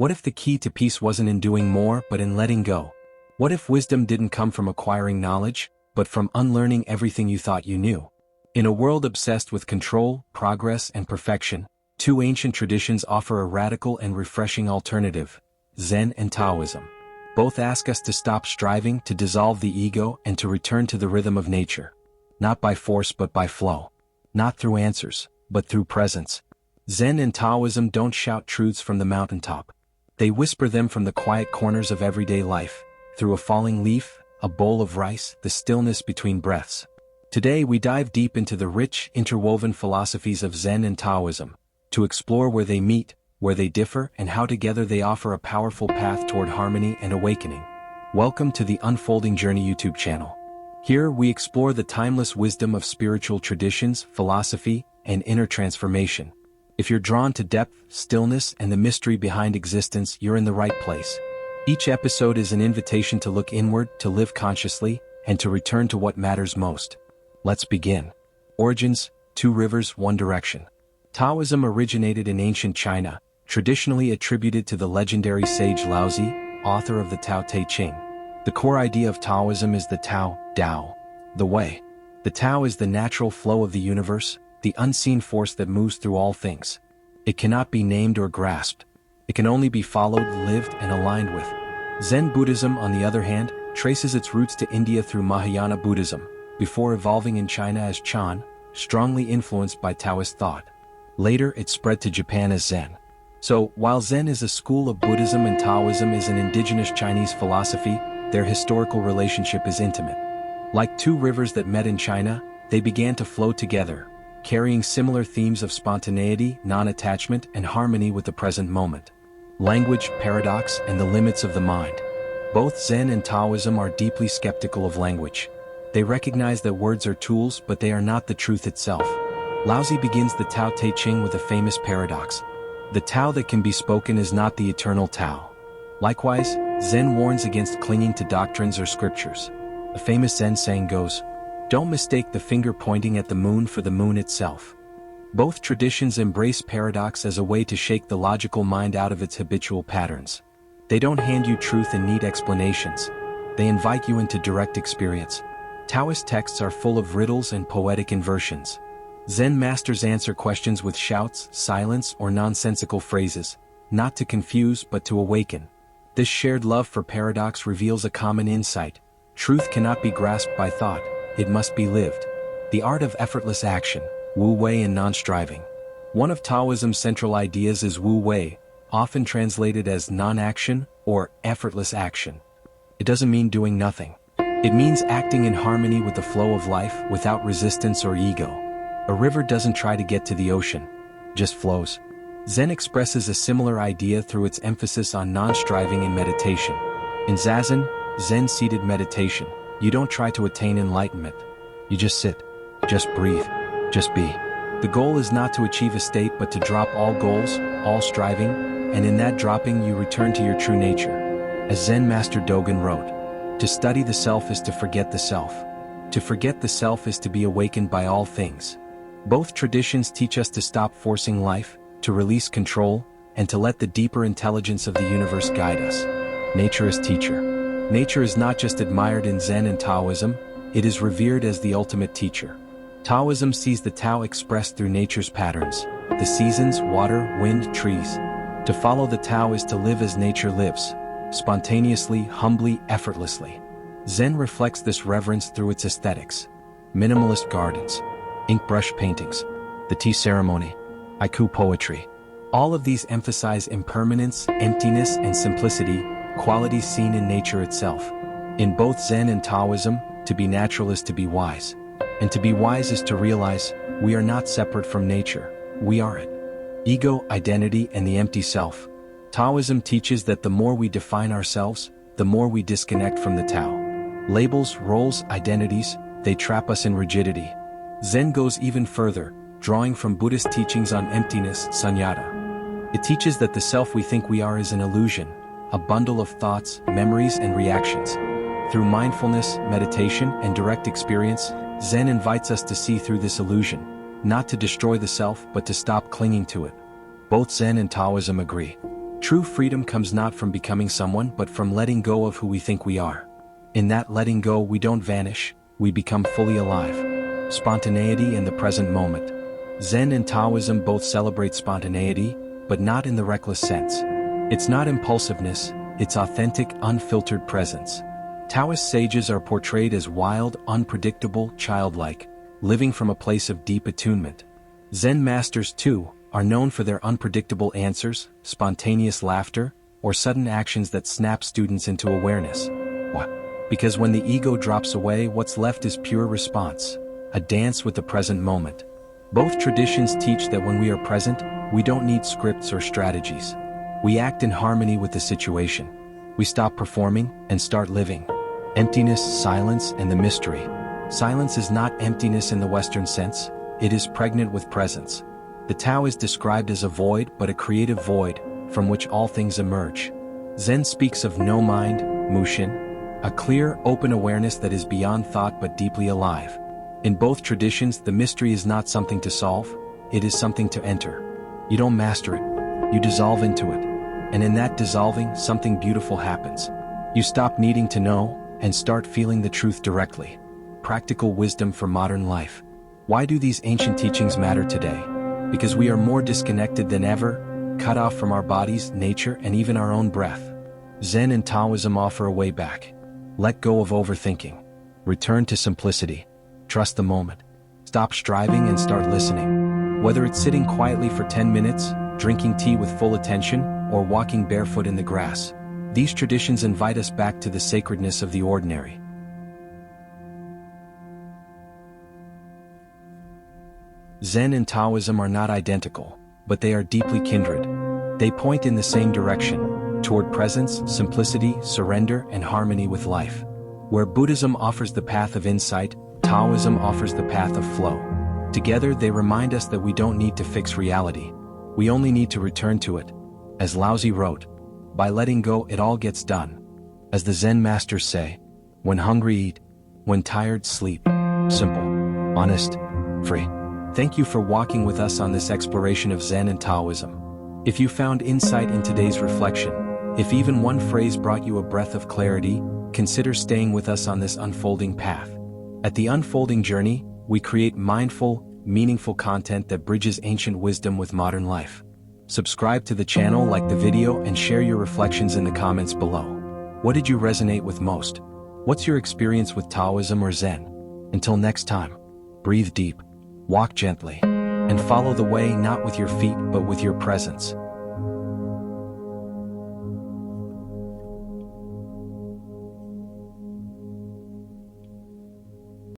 What if the key to peace wasn't in doing more but in letting go? What if wisdom didn't come from acquiring knowledge, but from unlearning everything you thought you knew? In a world obsessed with control, progress, and perfection, two ancient traditions offer a radical and refreshing alternative: Zen and Taoism. Both ask us to stop striving, to dissolve the ego, and to return to the rhythm of nature. Not by force but by flow. Not through answers, but through presence. Zen and Taoism don't shout truths from the mountaintop. They whisper them from the quiet corners of everyday life, through a falling leaf, a bowl of rice, the stillness between breaths. Today we dive deep into the rich, interwoven philosophies of Zen and Taoism, to explore where they meet, where they differ, and how together they offer a powerful path toward harmony and awakening. Welcome to the Unfolding Journey YouTube channel. Here we explore the timeless wisdom of spiritual traditions, philosophy, and inner transformation. If you're drawn to depth, stillness, and the mystery behind existence, you're in the right place. Each episode is an invitation to look inward, to live consciously, and to return to what matters most. Let's begin. Origins: two rivers, one direction. Taoism originated in ancient China, traditionally attributed to the legendary sage Laozi, author of the Tao Te Ching. The core idea of Taoism is the Tao, Tao, the way. The Tao is the natural flow of the universe, the unseen force that moves through all things. It cannot be named or grasped. It can only be followed, lived, and aligned with. Zen Buddhism, on the other hand, traces its roots to India through Mahayana Buddhism, before evolving in China as Chan, strongly influenced by Taoist thought. Later it spread to Japan as Zen. So, while Zen is a school of Buddhism and Taoism is an indigenous Chinese philosophy, their historical relationship is intimate. Like two rivers that met in China, they began to flow together, carrying similar themes of spontaneity, non-attachment, and harmony with the present moment. Language, paradox, and the limits of the mind. Both Zen and Taoism are deeply skeptical of language. They recognize that words are tools, but they are not the truth itself. Laozi begins the Tao Te Ching with a famous paradox. The Tao that can be spoken is not the eternal Tao. Likewise, Zen warns against clinging to doctrines or scriptures. A famous Zen saying goes, "Don't mistake the finger pointing at the moon for the moon itself." Both traditions embrace paradox as a way to shake the logical mind out of its habitual patterns. They don't hand you truth and neat explanations. They invite you into direct experience. Taoist texts are full of riddles and poetic inversions. Zen masters answer questions with shouts, silence, or nonsensical phrases, not to confuse but to awaken. This shared love for paradox reveals a common insight. Truth cannot be grasped by thought, it must be lived. The art of effortless action, Wu Wei and non-striving. One of Taoism's central ideas is Wu Wei, often translated as non-action or effortless action. It doesn't mean doing nothing. It means acting in harmony with the flow of life without resistance or ego. A river doesn't try to get to the ocean, just flows. Zen expresses a similar idea through its emphasis on non-striving in meditation. In Zazen, Zen-seated meditation, you don't try to attain enlightenment. You just sit, just breathe, just be. The goal is not to achieve a state but to drop all goals, all striving, and in that dropping you return to your true nature. As Zen master Dogen wrote, "To study the self is to forget the self. To forget the self is to be awakened by all things." Both traditions teach us to stop forcing life, to release control, and to let the deeper intelligence of the universe guide us. Nature as teacher. Nature is not just admired in Zen and Taoism, it is revered as the ultimate teacher. Taoism sees the Tao expressed through nature's patterns, the seasons, water, wind, trees. To follow the Tao is to live as nature lives, spontaneously, humbly, effortlessly. Zen reflects this reverence through its aesthetics. Minimalist gardens, ink brush paintings, the tea ceremony, haiku poetry. All of these emphasize impermanence, emptiness, and simplicity, qualities seen in nature itself. In both Zen and Taoism, to be natural is to be wise. And to be wise is to realize, we are not separate from nature, we are it. Ego, identity, and the empty self. Taoism teaches that the more we define ourselves, the more we disconnect from the Tao. Labels, roles, identities, they trap us in rigidity. Zen goes even further, drawing from Buddhist teachings on emptiness, sunyata. It teaches that the self we think we are is an illusion, a bundle of thoughts, memories, and reactions. Through mindfulness, meditation, and direct experience, Zen invites us to see through this illusion, not to destroy the self but to stop clinging to it. Both Zen and Taoism agree. True freedom comes not from becoming someone but from letting go of who we think we are. In that letting go we don't vanish, we become fully alive. Spontaneity and the present moment. Zen and Taoism both celebrate spontaneity, but not in the reckless sense. It's not impulsiveness, it's authentic, unfiltered presence. Taoist sages are portrayed as wild, unpredictable, childlike, living from a place of deep attunement. Zen masters, too, are known for their unpredictable answers, spontaneous laughter, or sudden actions that snap students into awareness. Because when the ego drops away, what's left is pure response, a dance with the present moment. Both traditions teach that when we are present, we don't need scripts or strategies. We act in harmony with the situation. We stop performing and start living. Emptiness, silence, and the mystery. Silence is not emptiness in the Western sense, it is pregnant with presence. The Tao is described as a void, but a creative void, from which all things emerge. Zen speaks of no mind, mushin, a clear, open awareness that is beyond thought but deeply alive. In both traditions, the mystery is not something to solve, it is something to enter. You don't master it, you dissolve into it. And in that dissolving, something beautiful happens. You stop needing to know, and start feeling the truth directly. Practical wisdom for modern life. Why do these ancient teachings matter today? Because we are more disconnected than ever, cut off from our bodies, nature, and even our own breath. Zen and Taoism offer a way back. Let go of overthinking. Return to simplicity. Trust the moment. Stop striving and start listening. Whether it's sitting quietly for 10 minutes, drinking tea with full attention, or walking barefoot in the grass, these traditions invite us back to the sacredness of the ordinary. Zen and Taoism are not identical, but they are deeply kindred. They point in the same direction, toward presence, simplicity, surrender, and harmony with life. Where Buddhism offers the path of insight, Taoism offers the path of flow. Together they remind us that we don't need to fix reality. We only need to return to it. As Laozi wrote, by letting go it all gets done. As the Zen masters say, when hungry eat, when tired sleep. Simple, honest, free. Thank you for walking with us on this exploration of Zen and Taoism. If you found insight in today's reflection, if even one phrase brought you a breath of clarity, consider staying with us on this unfolding path. At the unfolding journey, we create mindful, meaningful content that bridges ancient wisdom with modern life. Subscribe to the channel, like the video, and share your reflections in the comments below. What did you resonate with most? What's your experience with Taoism or Zen? Until next time, breathe deep, walk gently, and follow the way not with your feet but with your presence.